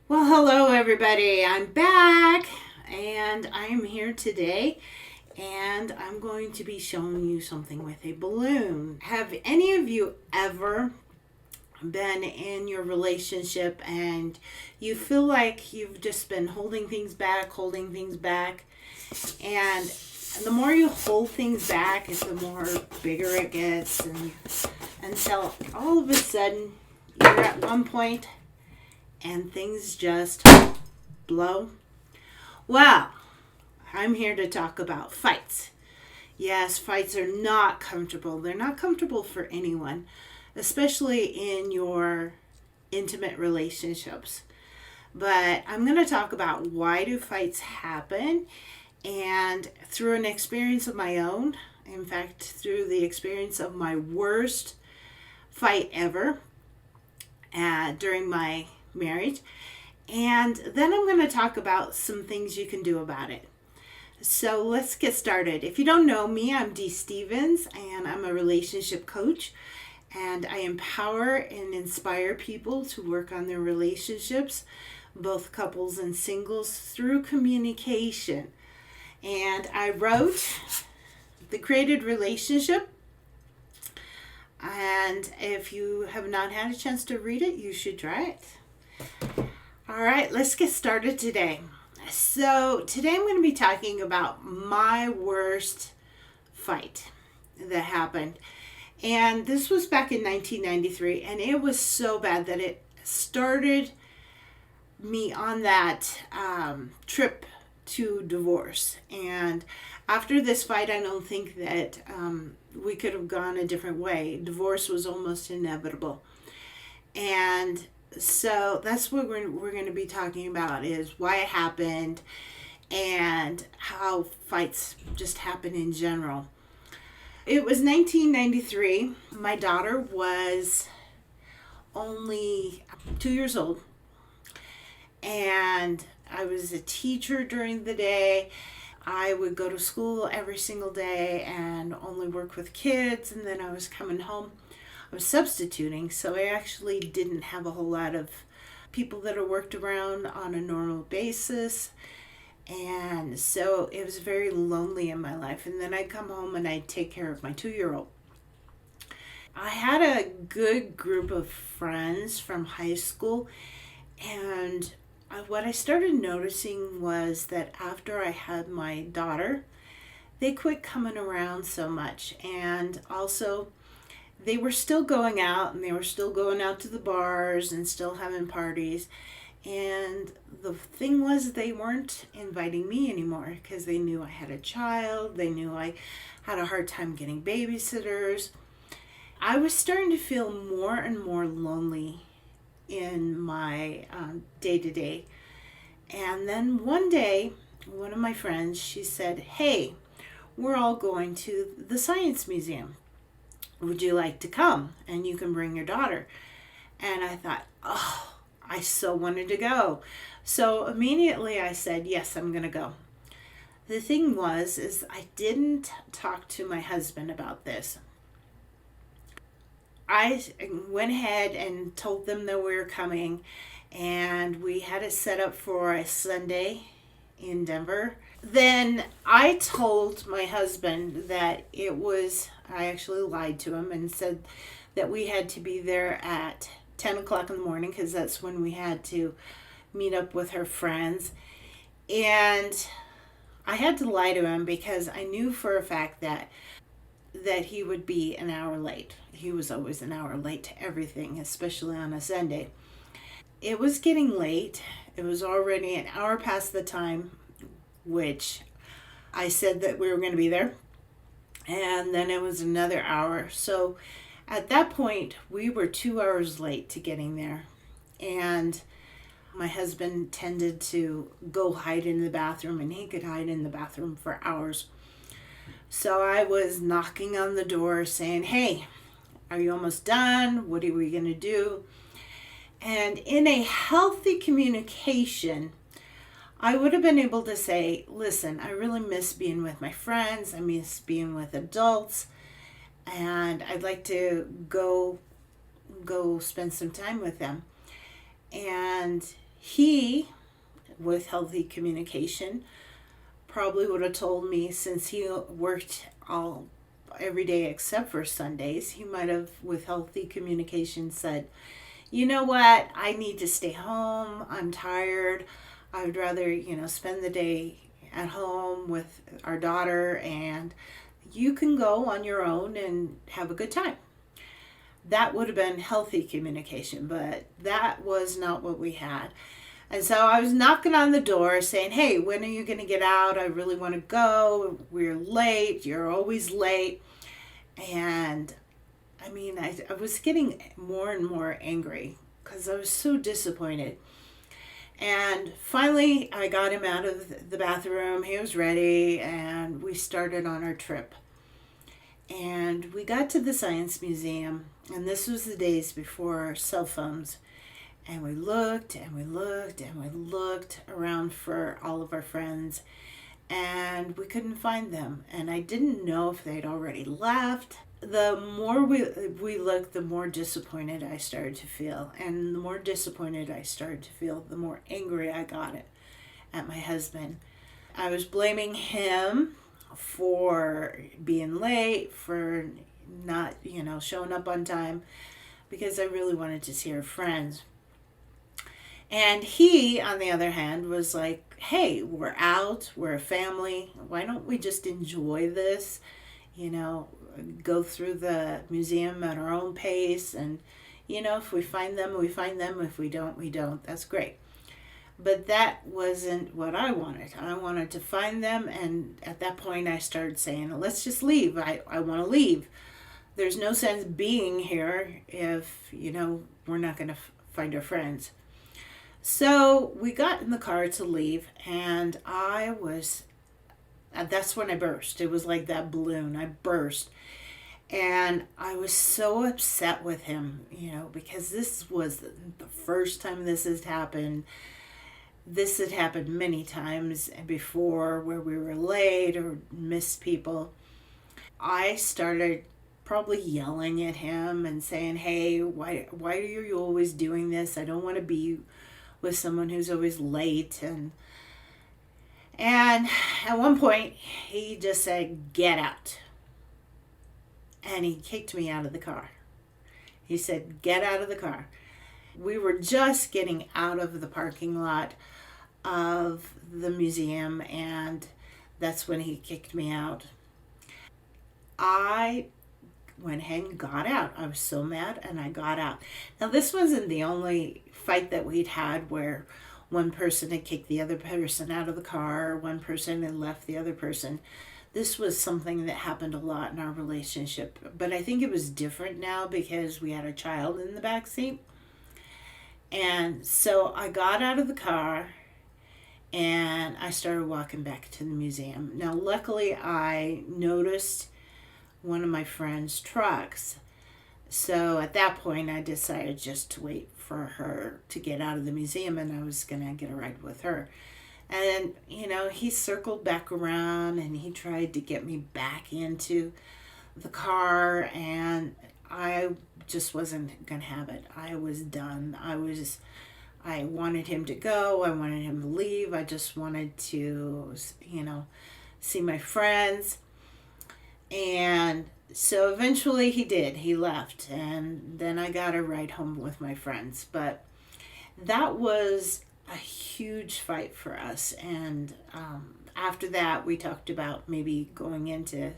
Well, hello everybody. I'm back and I'm here today and I'm going to be showing you something with a balloon. Have any of you ever been in your relationship and you feel like you've just been holding things back, and the more you hold things back, the more bigger it gets, and until all of a sudden you're at one point and things just blow? Well, I'm here to talk about fights. Yes, fights are not comfortable. They're not comfortable for anyone, especially in your intimate relationships. But I'm going to talk about why do fights happen, and through an experience of my own, in fact, through the experience of my worst fight ever during my marriage. And then I'm going to talk about some things you can do about it. So let's get started. If you don't know me, I'm Dee Stevens, and I'm a relationship coach. And I empower and inspire people to work on their relationships, both couples and singles, through communication. And I wrote The Created Relationship. And if you have not had a chance to read it, you should try it. All right, let's get started today. So today I'm going to be talking about my worst fight that happened. And this was back in 1993, and it was so bad that it started me on that trip to divorce. And after this fight, I don't think that we could have gone a different way. Divorce was almost inevitable. And so that's what we're going to be talking about, is why it happened and how fights just happen in general. It was 1993. My daughter was only 2 years old, and I was a teacher during the day. I would go to school every single day and only work with kids, and then I was coming home. I was substituting, so I actually didn't have a whole lot of people that I worked around on a normal basis. And so it was very lonely in my life. And then I'd come home and I'd take care of my 2-year-old. I had a good group of friends from high school, and what I started noticing was that after I had my daughter, they quit coming around so much. And also, they were still going out, and they were still going out to the bars and still having parties. And the thing was, they weren't inviting me anymore because they knew I had a child. They knew I had a hard time getting babysitters. I was starting to feel more and more lonely in my day-to-day. And then one day, one of my friends, she said, "Hey, we're all going to the Science Museum. Would you like to come? And you can bring your daughter." And I thought, oh, I so wanted to go. So immediately I said, yes, I'm going to go. The thing is I didn't talk to my husband about this. I went ahead and told them that we were coming, and we had it set up for a Sunday in Denver. Then I told my husband that I actually lied to him and said that we had to be there at 10 o'clock in the morning because that's when we had to meet up with her friends. And I had to lie to him because I knew for a fact that he would be an hour late. He was always an hour late to everything, especially on a Sunday. It was getting late. It was already an hour past the time which I said that we were going to be there. And then it was another hour. So at that point, we were 2 hours late to getting there. And my husband tended to go hide in the bathroom, and he could hide in the bathroom for hours. So I was knocking on the door saying, "Hey, are you almost done? What are we going to do?" And in a healthy communication, I would have been able to say, "Listen, I really miss being with my friends. I miss being with adults. And I'd like to go spend some time with them." And He, with healthy communication, probably would have told me, since he worked all every day except for Sundays, he might have, with healthy communication, said, you know what, I need to stay home. I'm tired. I would rather, spend the day at home with our daughter, and you can go on your own and have a good time. That would have been healthy communication, but that was not what we had. And so I was knocking on the door saying, hey, when are you going to get out? I really want to go. We're late. You're always late. And I was getting more and more angry because I was so disappointed. And finally, I got him out of the bathroom. He was ready, and we started on our trip. And we got to the Science Museum, and this was the days before cell phones. And we looked and we looked and we looked around for all of our friends, and we couldn't find them. And I didn't know if they'd already left. The more we looked, the more disappointed I started to feel. And the more disappointed I started to feel, the more angry I got at my husband. I was blaming him for being late, for not, showing up on time, because I really wanted to see our friends. And he, on the other hand, was like, hey, we're out, we're a family. Why don't we just enjoy this? Go through the museum at our own pace. And, if we find them, we find them. If we don't, we don't. That's great. But that wasn't what I wanted. I wanted to find them. And at that point, I started saying, let's just leave. I want to leave. There's no sense being here if, we're not going to find our friends. So we got in the car to leave, and that's when I burst. It was like that balloon. I burst. And I was so upset with him, because this was the first time this has happened. This had happened many times before where we were late or missed people. I started probably yelling at him and saying, hey, why are you always doing this? I don't want to be with someone who's always late. And at one point, he just said, get out. And he kicked me out of the car. He said, get out of the car. We were just getting out of the parking lot of the museum, and that's when he kicked me out. I went ahead and got out. I was so mad, and I got out. Now, this wasn't the only fight that we'd had where one person had kicked the other person out of the car, one person had left the other person. This was something that happened a lot in our relationship, but I think it was different now because we had a child in the back seat. And so I got out of the car and I started walking back to the museum. Now, luckily, I noticed one of my friend's trucks. So at that point, I decided just to wait for her to get out of the museum, and I was going to get a ride with her. And, he circled back around and he tried to get me back into the car, and I just wasn't going to have it. I was done. I wanted him to go. I wanted him to leave. I just wanted to, see my friends. And so eventually he did. He left. And then I got a ride home with my friends. But that was a huge fight for us. And after that, we talked about maybe going into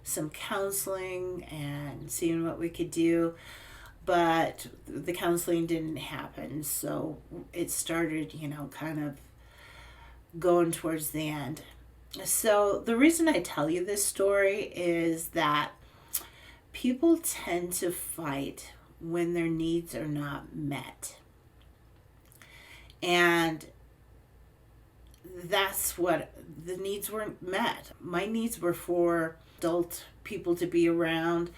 some counseling and seeing what we could do. But the counseling didn't happen. So it started, kind of going towards the end. So the reason I tell you this story is that people tend to fight when their needs are not met. And that's what the needs weren't met. My needs were for adult people to be around,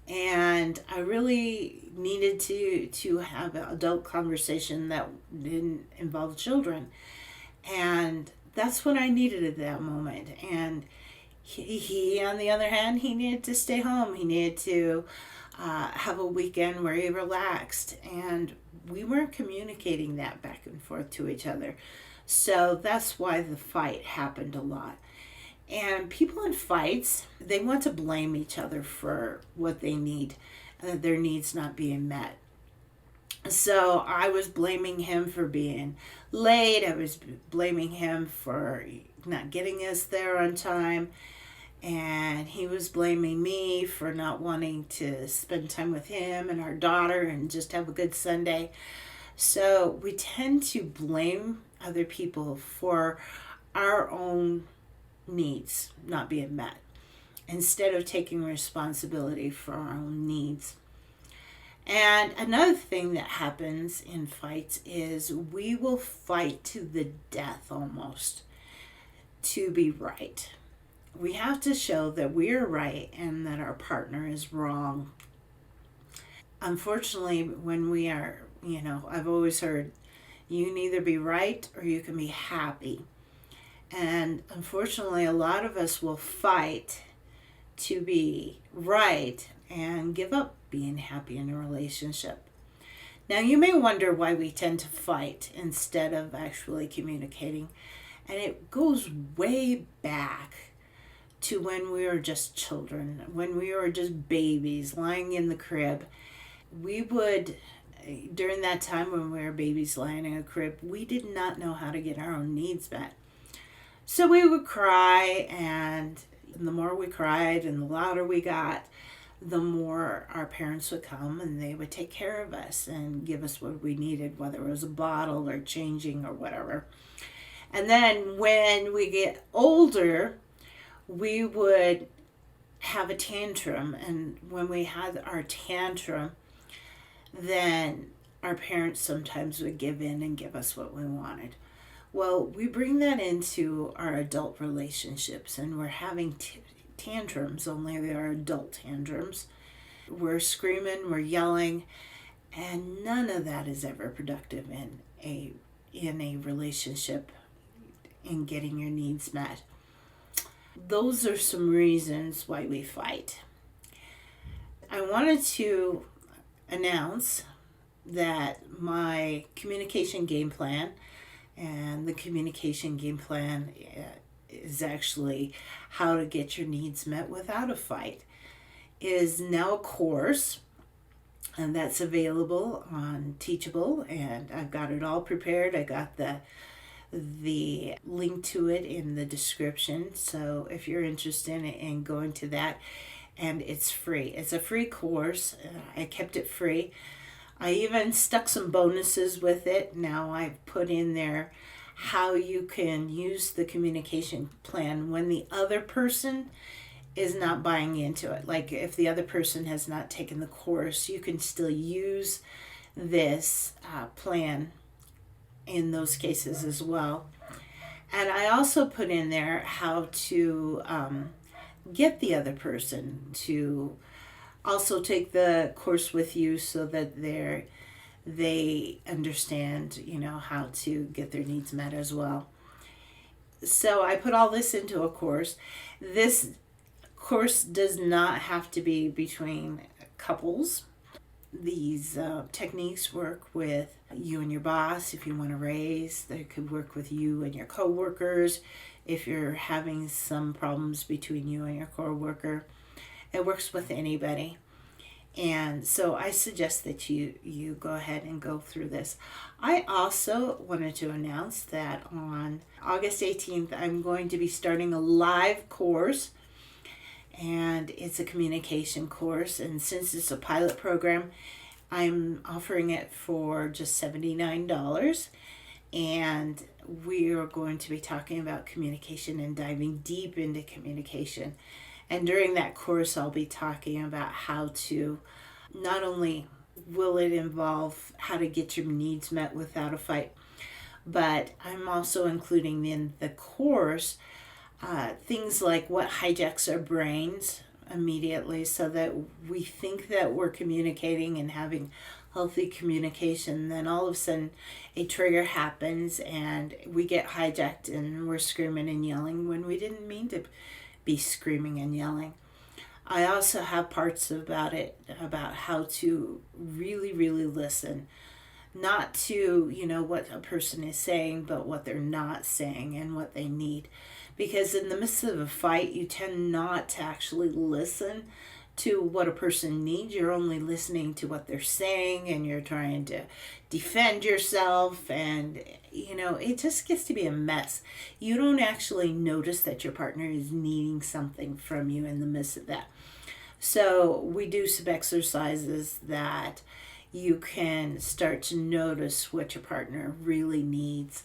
and I really needed to have an adult conversation that didn't involve children. And that's what I needed at that moment. And he on the other hand, he needed to stay home. He needed to have a weekend where he relaxed, and we weren't communicating that back and forth to each other. So that's why the fight happened a lot. And people in fights, they want to blame each other for what they need, their needs not being met. So I was blaming him for being late. I was blaming him for not getting us there on time. And he was blaming me for not wanting to spend time with him and our daughter and just have a good Sunday. So we tend to blame other people for our own needs not being met instead of taking responsibility for our own needs. And another thing that happens in fights is we will fight to the death almost to be right. We have to show that we're right and that our partner is wrong. Unfortunately, when we are, I've always heard you can either be right or you can be happy. And unfortunately, a lot of us will fight to be right and give up being happy in a relationship. Now, you may wonder why we tend to fight instead of actually communicating. And it goes way back to when we were just children, when we were just babies lying in the crib. We would, during that time when we were babies lying in a crib, we did not know how to get our own needs met. So we would cry, and the more we cried and the louder we got, the more our parents would come and they would take care of us and give us what we needed, whether it was a bottle or changing or whatever. And then when we get older, we would have a tantrum. And when we had our tantrum, then our parents sometimes would give in and give us what we wanted. Well, we bring that into our adult relationships, and we're having tantrums, only they are adult tantrums. We're screaming, we're yelling, and none of that is ever productive in a relationship in getting your needs met. Those are some reasons why we fight. I wanted to announce that my communication game plan, and the communication game plan is actually how to get your needs met without a fight, is now a course, and that's available on Teachable, and I've got it all prepared. I got the link to it in the description, so if you're interested in going to that, and it's free. It's a free course. I kept it free. I even stuck some bonuses with it. Now I've put in there how you can use the communication plan when the other person is not buying into it. Like if the other person has not taken the course, you can still use this plan in those cases as well. And I also put in there how to get the other person to also take the course with you so that they understand, how to get their needs met as well. So I put all this into a course. This course does not have to be between couples. These techniques work with you and your boss if you want to raise. They could work with you and your coworkers if you're having some problems between you and your coworker. It works with anybody. And so I suggest that you go ahead and go through this. I also wanted to announce that on August 18th, I'm going to be starting a live course, and it's a communication course. And since it's a pilot program, I'm offering it for just $79. And we are going to be talking about communication and diving deep into communication. And during that course, I'll be talking about how to, not only will it involve how to get your needs met without a fight, but I'm also including in the course things like what hijacks our brains immediately so that we think that we're communicating and having healthy communication. Then all of a sudden a trigger happens and we get hijacked and we're screaming and yelling when we didn't mean to be screaming and yelling. I also have parts about it about how to really, really listen, not to, what a person is saying, but what they're not saying and what they need. Because in the midst of a fight, you tend not to actually listen to what a person needs. You're only listening to what they're saying, and you're trying to defend yourself, and it just gets to be a mess. You don't actually notice that your partner is needing something from you in the midst of that. So we do some exercises that you can start to notice what your partner really needs.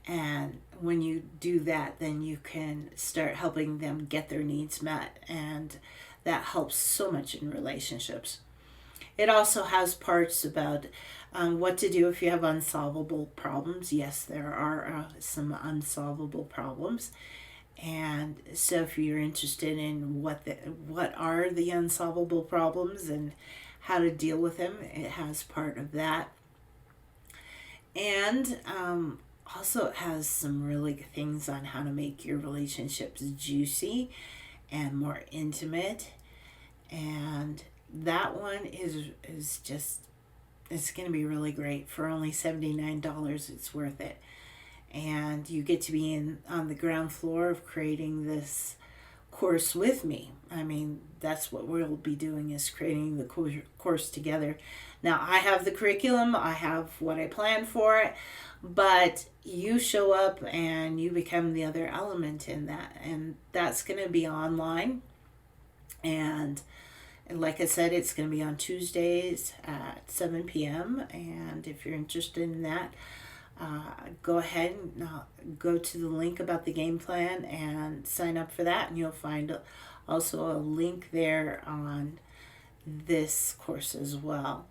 And when you do that, then you can start helping them get their needs met. And that helps so much in relationships. It also has parts about what to do if you have unsolvable problems. Yes, there are some unsolvable problems. And so if you're interested in what are the unsolvable problems and how to deal with them, it has part of that. And also it has some really good things on how to make your relationships juicy and more intimate. And that one is just, it's going to be really great. For only $79, it's worth it. And you get to be on the ground floor of creating this course with me. I mean, that's what we'll be doing, is creating the course together. Now, I have the curriculum, I have what I plan for it, but you show up and you become the other element in that. And that's going to be online. And like I said, it's going to be on Tuesdays at 7 p.m. And if you're interested in that, go ahead and go to the link about the game plan and sign up for that. And you'll find also a link there on this course as well.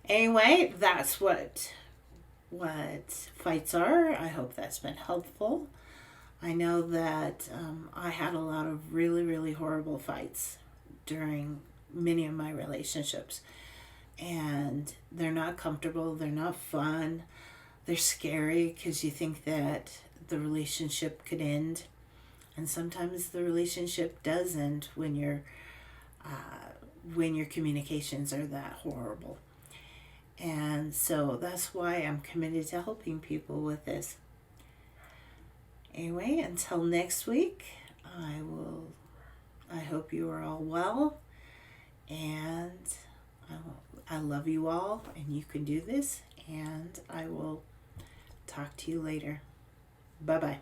Anyway, that's what fights are. I hope that's been helpful. I know that I had a lot of really, really horrible fights during many of my relationships. And they're not comfortable, they're not fun, they're scary because you think that the relationship could end. And sometimes the relationship does end when your communications are that horrible. And so that's why I'm committed to helping people with this. Anyway, until next week, I hope you are all well, and I love you all, and you can do this, and I will talk to you later. Bye-bye.